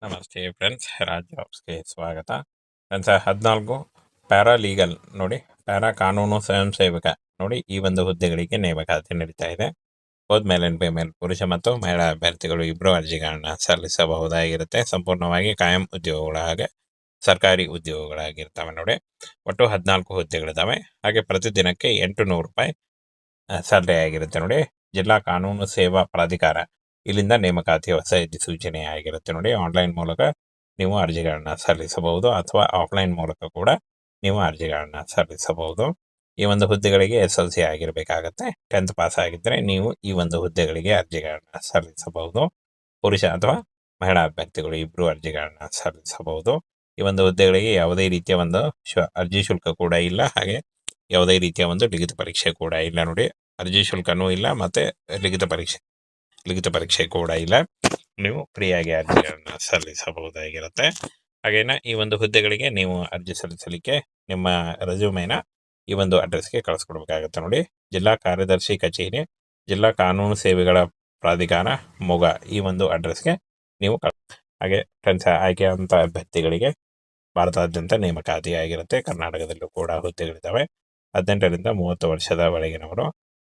ನಮಸ್ತೆ ಫ್ರೆಂಡ್ಸ್, ರಾಜ್ ಜಾಬ್ಸ್ಗೆ ಸ್ವಾಗತ. Friends, 14 para legal ನೋಡಿ, ಪ್ಯಾರಾ ಕಾನೂನು ಸ್ವಯಂ ಸೇವಕ ನೋಡಿ, ಈ ಒಂದು ಹುದ್ದೆಗಳಿಗೆ ನೇಮಕಾತಿ ನಡೀತಾ ಇದೆ. ಹೋದ್ಮೇಲೆ ಫಿಮೇಲ್ ಪುರುಷ ಮತ್ತು ಮಹಿಳಾ ಅಭ್ಯರ್ಥಿಗಳು ಇಬ್ಬರು ಅರ್ಜಿಗಳನ್ನ ಸಲ್ಲಿಸಬಹುದಾಗಿರುತ್ತೆ. ಸಂಪೂರ್ಣವಾಗಿ ಕಾಯಂ ಉದ್ಯೋಗಗಳ ಹಾಗೆ ಸರ್ಕಾರಿ ಉದ್ಯೋಗಗಳಾಗಿರ್ತವೆ ನೋಡಿ. ಒಟ್ಟು 14 ಹುದ್ದೆಗಳಿದ್ದಾವೆ. ಹಾಗೆ ಪ್ರತಿದಿನಕ್ಕೆ 800 ರೂಪಾಯಿ ಸ್ಯಾಲರಿ ಆಗಿರುತ್ತೆ ನೋಡಿ. ಜಿಲ್ಲಾ ಕಾನೂನು ಸೇವಾ ಪ್ರಾಧಿಕಾರ ಇಲ್ಲಿಂದ ನೇಮಕಾತಿ ಹೊಸ ಸೂಚನೆ ಆಗಿರುತ್ತೆ ನೋಡಿ. ಆನ್ಲೈನ್ ಮೂಲಕ ನೀವು ಅರ್ಜಿಗಳನ್ನ ಸಲ್ಲಿಸಬಹುದು ಅಥವಾ ಆಫ್ಲೈನ್ ಮೂಲಕ ಕೂಡ ನೀವು ಅರ್ಜಿಗಳನ್ನ ಸಲ್ಲಿಸಬಹುದು. ಈ ಒಂದು ಹುದ್ದೆಗಳಿಗೆ SLC ಆಗಿರಬೇಕಾಗತ್ತೆ. 10th ಪಾಸ್ ಆಗಿದ್ದರೆ ನೀವು ಈ ಒಂದು ಹುದ್ದೆಗಳಿಗೆ ಅರ್ಜಿಗಳನ್ನ ಸಲ್ಲಿಸಬಹುದು. ಪುರುಷ ಅಥವಾ ಮಹಿಳಾ ಅಭ್ಯರ್ಥಿಗಳು ಇಬ್ಬರು ಅರ್ಜಿಗಳನ್ನ ಸಲ್ಲಿಸಬಹುದು. ಈ ಒಂದು ಹುದ್ದೆಗಳಿಗೆ ಯಾವುದೇ ರೀತಿಯ ಒಂದು ಅರ್ಜಿ ಶುಲ್ಕ ಕೂಡ ಇಲ್ಲ, ಹಾಗೆ ಯಾವುದೇ ರೀತಿಯ ಒಂದು ಲಿಖಿತ ಪರೀಕ್ಷೆ ಕೂಡ ಇಲ್ಲ ನೋಡಿ. ಅರ್ಜಿ ಶುಲ್ಕನೂ ಇಲ್ಲ ಮತ್ತೆ ಲಿಖಿತ ಪರೀಕ್ಷೆ ಕೂಡ ಇಲ್ಲ. ನೀವು ಫ್ರೀಯಾಗಿ ಅರ್ಜಿಗಳನ್ನ ಸಲ್ಲಿಸಬಹುದಾಗಿರುತ್ತೆ. ಹಾಗೇನ ಈ ಒಂದು ಹುದ್ದೆಗಳಿಗೆ ನೀವು ಅರ್ಜಿ ಸಲ್ಲಿಸಲಿಕ್ಕೆ ನಿಮ್ಮ ರೆಸ್ಯೂಮೇನ ಈ ಒಂದು ಅಡ್ರೆಸ್ಗೆ ಕಳಿಸ್ಕೊಡ್ಬೇಕಾಗತ್ತೆ ನೋಡಿ. ಜಿಲ್ಲಾ ಕಾರ್ಯದರ್ಶಿ ಕಚೇರಿ, ಜಿಲ್ಲಾ ಕಾನೂನು ಸೇವೆಗಳ ಪ್ರಾಧಿಕಾರ, ಮೊಗ, ಈ ಒಂದು ಅಡ್ರೆಸ್ಗೆ ನೀವು ಹಾಗೆ ಫ್ರೆಂಡ್ಸ್, ಆಯ್ಕೆಯಾದಂಥ ಅಭ್ಯರ್ಥಿಗಳಿಗೆ ಭಾರತಾದ್ಯಂತ ನೇಮಕಾತಿ ಆಗಿರುತ್ತೆ. ಕರ್ನಾಟಕದಲ್ಲೂ ಕೂಡ ಹುದ್ದೆಗಳಿದ್ದಾವೆ. 18ರಿಂದ 30 ವರ್ಷದ ಒಳಗಿನವರು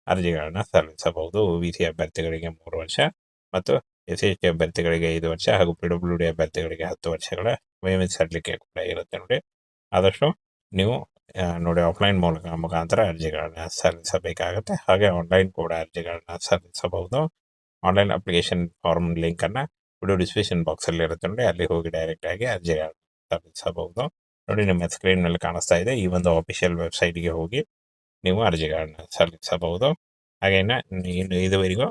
ಅರ್ಜಿಗಳನ್ನ ಸಲ್ಲಿಸಬಹುದು. OBC ಅಭ್ಯರ್ಥಿಗಳಿಗೆ 3 ವರ್ಷ ಮತ್ತು SC ಅಭ್ಯರ್ಥಿಗಳಿಗೆ 5 ವರ್ಷ ಹಾಗೂ PWD ಅಭ್ಯರ್ಥಿಗಳಿಗೆ 10 ವರ್ಷಗಳ ವಯೋಮಿತಿ ಸಡಿಲಿಕೆ ಕೂಡ ಇರುತ್ತೆ ನೋಡಿ. ಆದಷ್ಟು ನೀವು ನೋಡಿ ಆಫ್ಲೈನ್ ಮುಖಾಂತರ ಅರ್ಜಿಗಳನ್ನ ಸಲ್ಲಿಸಬೇಕಾಗುತ್ತೆ. ಹಾಗೆ ಆನ್ಲೈನ್ ಕೂಡ ಅರ್ಜಿಗಳನ್ನ ಸಲ್ಲಿಸಬಹುದು. ಆನ್ಲೈನ್ ಅಪ್ಲಿಕೇಶನ್ ಫಾರ್ಮ್ ಲಿಂಕನ್ನು ವಿಡಿಯೋ ಡಿಸ್ಕ್ರಿಪ್ಷನ್ ಬಾಕ್ಸಲ್ಲಿ ಇರುತ್ತೆ ನೋಡಿ, ಅಲ್ಲಿ ಹೋಗಿ ಡೈರೆಕ್ಟ್ ಆಗಿ ಅರ್ಜಿಗಳನ್ನ ಸಲ್ಲಿಸಬಹುದು ನೋಡಿ. ನಿಮ್ಮ ಸ್ಕ್ರೀನ್ ಮೇಲೆ ಕಾಣಿಸ್ತಾ ಇದೆ, ಈ ಒಂದು ಅಫಿಷಿಯಲ್ ವೆಬ್ಸೈಟ್ಗೆ ಹೋಗಿ ನೀವು ಅರ್ಜಿಗಳನ್ನ ಸಲ್ಲಿಸಬಹುದು. ಹಾಗೇನ ಇದುವರೆಗೂ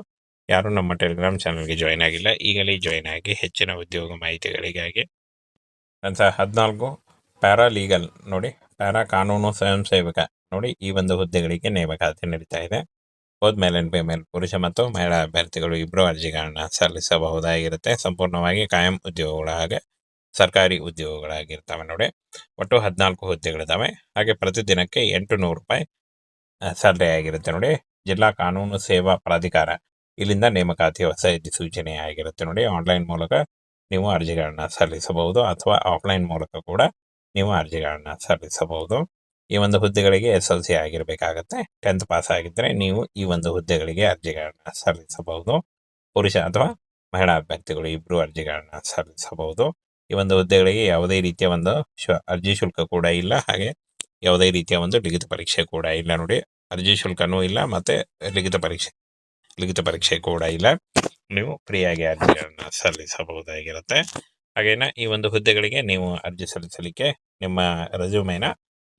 ಯಾರು ನಮ್ಮ ಟೆಲಿಗ್ರಾಮ್ ಚಾನಲ್ಗೆ ಜಾಯ್ನ್ ಆಗಿಲ್ಲ, ಈಗಲೇ ಜಾಯ್ನ್ ಆಗಿ ಹೆಚ್ಚಿನ ಉದ್ಯೋಗ ಮಾಹಿತಿಗಳಿಗಾಗಿ. 14 ಪ್ಯಾರಾ ಲೀಗಲ್ ನೋಡಿ, ಪ್ಯಾರಾ ಕಾನೂನು ಸ್ವಯಂ ಸೇವಕ ನೋಡಿ, ಈ ಒಂದು ಹುದ್ದೆಗಳಿಗೆ ನೇಮಕಾತಿ ನಡೀತಾ ಇದೆ. ಹೋದ್ಮೇಲೆ ಫಿಮೇಲ್ ಪುರುಷ ಮತ್ತು ಮಹಿಳಾ ಅಭ್ಯರ್ಥಿಗಳು ಇಬ್ಬರು ಅರ್ಜಿಗಳನ್ನ ಸಲ್ಲಿಸಬಹುದಾಗಿರುತ್ತೆ. ಸಂಪೂರ್ಣವಾಗಿ ಕಾಯಂ ಉದ್ಯೋಗಗಳ ಹಾಗೆ ಸರ್ಕಾರಿ ಉದ್ಯೋಗಗಳಾಗಿರ್ತವೆ ನೋಡಿ. ಒಟ್ಟು 14 ಹುದ್ದೆಗಳಿದ್ದಾವೆ. ಹಾಗೆ ಪ್ರತಿದಿನಕ್ಕೆ 800 ರೂಪಾಯಿ ಸ್ಯಾಲರಿ ಆಗಿರುತ್ತೆ ನೋಡಿ. ಜಿಲ್ಲಾ ಕಾನೂನು ಸೇವಾ ಪ್ರಾಧಿಕಾರ ಇಲ್ಲಿಂದ ನೇಮಕಾತಿ ಹೊಸ ಸೂಚನೆ ಆಗಿರುತ್ತೆ ನೋಡಿ. ಆನ್ಲೈನ್ ಮೂಲಕ ನೀವು ಅರ್ಜಿಗಳನ್ನ ಸಲ್ಲಿಸಬಹುದು ಅಥವಾ ಆಫ್ಲೈನ್ ಮೂಲಕ ಕೂಡ ನೀವು ಅರ್ಜಿಗಳನ್ನ ಸಲ್ಲಿಸಬಹುದು. ಈ ಒಂದು ಹುದ್ದೆಗಳಿಗೆ SLC ಆಗಿರಬೇಕಾಗತ್ತೆ. 10th ಪಾಸ್ ಆಗಿದ್ದರೆ ನೀವು ಈ ಒಂದು ಹುದ್ದೆಗಳಿಗೆ ಅರ್ಜಿಗಳನ್ನ ಸಲ್ಲಿಸಬಹುದು. ಪುರುಷ ಅಥವಾ ಮಹಿಳಾ ಅಭ್ಯರ್ಥಿಗಳು ಇಬ್ಬರು ಅರ್ಜಿಗಳನ್ನ ಸಲ್ಲಿಸಬಹುದು. ಈ ಒಂದು ಹುದ್ದೆಗಳಿಗೆ ಯಾವುದೇ ರೀತಿಯ ಒಂದು ಅರ್ಜಿ ಶುಲ್ಕ ಕೂಡ ಇಲ್ಲ, ಹಾಗೆ ಯಾವುದೇ ರೀತಿಯ ಒಂದು ಲಿಖಿತ ಪರೀಕ್ಷೆ ಕೂಡ ಇಲ್ಲ ನೋಡಿ. ಅರ್ಜಿ ಶುಲ್ಕನೂ ಇಲ್ಲ ಮತ್ತೆ ಲಿಖಿತ ಪರೀಕ್ಷೆ ಕೂಡ ಇಲ್ಲ. ನೀವು ಫ್ರೀಯಾಗಿ ಅರ್ಜಿಗಳನ್ನ ಸಲ್ಲಿಸಬಹುದಾಗಿರುತ್ತೆ. ಹಾಗೇನ ಈ ಒಂದು ಹುದ್ದೆಗಳಿಗೆ ನೀವು ಅರ್ಜಿ ಸಲ್ಲಿಸಲಿಕ್ಕೆ ನಿಮ್ಮ ರೆಸ್ಯೂಮೇನ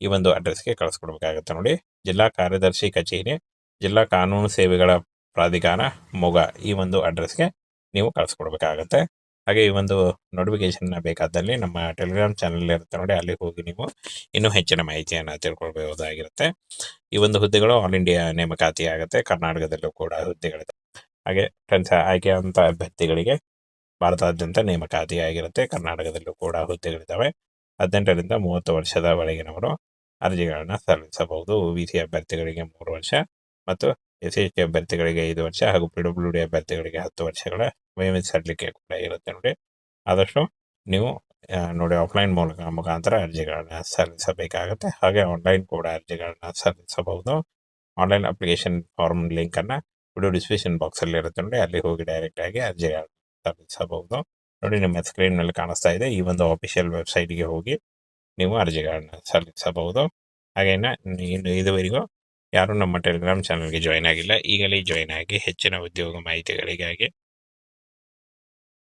ಈ ಒಂದು ಅಡ್ರೆಸ್ಗೆ ಕಳಿಸ್ಕೊಡ್ಬೇಕಾಗತ್ತೆ ನೋಡಿ. ಜಿಲ್ಲಾ ಕಾರ್ಯದರ್ಶಿ ಕಚೇರಿ, ಜಿಲ್ಲಾ ಕಾನೂನು ಸೇವೆಗಳ ಪ್ರಾಧಿಕಾರ, ಮೊಗ, ಈ ಒಂದು ಅಡ್ರೆಸ್ಗೆ ನೀವು ಕಳಿಸ್ಕೊಡ್ಬೇಕಾಗತ್ತೆ. ಹಾಗೆ ಈ ಒಂದು ನೋಟಿಫಿಕೇಶನ್ ಬೇಕಾದಲ್ಲಿ ನಮ್ಮ ಟೆಲಿಗ್ರಾಮ್ ಚಾನಲ್ ಇರುತ್ತೆ ನೋಡಿ, ಅಲ್ಲಿ ಹೋಗಿ ನೀವು ಇನ್ನೂ ಹೆಚ್ಚಿನ ಮಾಹಿತಿಯನ್ನು ತಿಳ್ಕೊಳ್ಬಹುದಾಗಿರುತ್ತೆ. ಈ ಒಂದು ಹುದ್ದೆಗಳು ಆಲ್ ಇಂಡಿಯಾ ನೇಮಕಾತಿ ಆಗುತ್ತೆ. ಕರ್ನಾಟಕದಲ್ಲೂ ಕೂಡ ಹುದ್ದೆಗಳಿದೆ. ಹಾಗೆ ಫ್ರೆಂಡ್ಸ್, ಆಯ್ಕೆಯಾದಂಥ ಅಭ್ಯರ್ಥಿಗಳಿಗೆ ಭಾರತಾದ್ಯಂತ ನೇಮಕಾತಿ ಆಗಿರುತ್ತೆ. ಕರ್ನಾಟಕದಲ್ಲೂ ಕೂಡ ಹುದ್ದೆಗಳಿದ್ದಾವೆ. 18ರಿಂದ 30 ವರ್ಷದ ಒಳಗಿನವರು ಅರ್ಜಿಗಳನ್ನ ಸಲ್ಲಿಸಬಹುದು. OBC ಅಭ್ಯರ್ಥಿಗಳಿಗೆ 3 ವರ್ಷ ಮತ್ತು SC ಅಭ್ಯರ್ಥಿಗಳಿಗೆ 5 ವರ್ಷ ಹಾಗೂ PWD ಅಭ್ಯರ್ಥಿಗಳಿಗೆ 10 ವರ್ಷಗಳ ವಯೋಮಿತಿ ಸಡಿಲಿಕೆ ಕೂಡ ಇರುತ್ತೆ ನೋಡಿ. ಆದಷ್ಟು ನೀವು ನೋಡಿ ಆಫ್ಲೈನ್ ಮುಖಾಂತರ ಅರ್ಜಿಗಳನ್ನ ಸಲ್ಲಿಸಬೇಕಾಗುತ್ತೆ. ಹಾಗೆ ಆನ್ಲೈನ್ ಕೂಡ ಅರ್ಜಿಗಳನ್ನ ಸಲ್ಲಿಸಬಹುದು. ಆನ್ಲೈನ್ ಅಪ್ಲಿಕೇಶನ್ ಫಾರ್ಮ್ ಲಿಂಕನ್ನು ವಿಡಿಯೋ ಡಿಸ್ಕ್ರಿಪ್ಷನ್ ಬಾಕ್ಸಲ್ಲಿ ಇರುತ್ತೆ ನೋಡಿ, ಅಲ್ಲಿ ಹೋಗಿ ಡೈರೆಕ್ಟ್ ಆಗಿ ಅರ್ಜಿಗಳನ್ನ ಸಲ್ಲಿಸಬಹುದು ನೋಡಿ. ನಿಮ್ಮ ಸ್ಕ್ರೀನ್ ಮೇಲೆ ಕಾಣಿಸ್ತಾ ಇದೆ, ಈ ಒಂದು ಅಫಿಷಿಯಲ್ ವೆಬ್ಸೈಟ್ಗೆ ಹೋಗಿ ನೀವು ಅರ್ಜಿಗಳನ್ನ ಸಲ್ಲಿಸಬಹುದು. ಹಾಗೇನ ಇದುವರೆಗೂ ಯಾರು ನಮ್ಮ ಟೆಲಿಗ್ರಾಮ್ ಚಾನಲ್ಗೆ ಜಾಯ್ನ್ ಆಗಿಲ್ಲ, ಈಗಲೇ ಜಾಯ್ನ್ ಆಗಿ ಹೆಚ್ಚಿನ ಉದ್ಯೋಗ ಮಾಹಿತಿಗಳಿಗಾಗಿ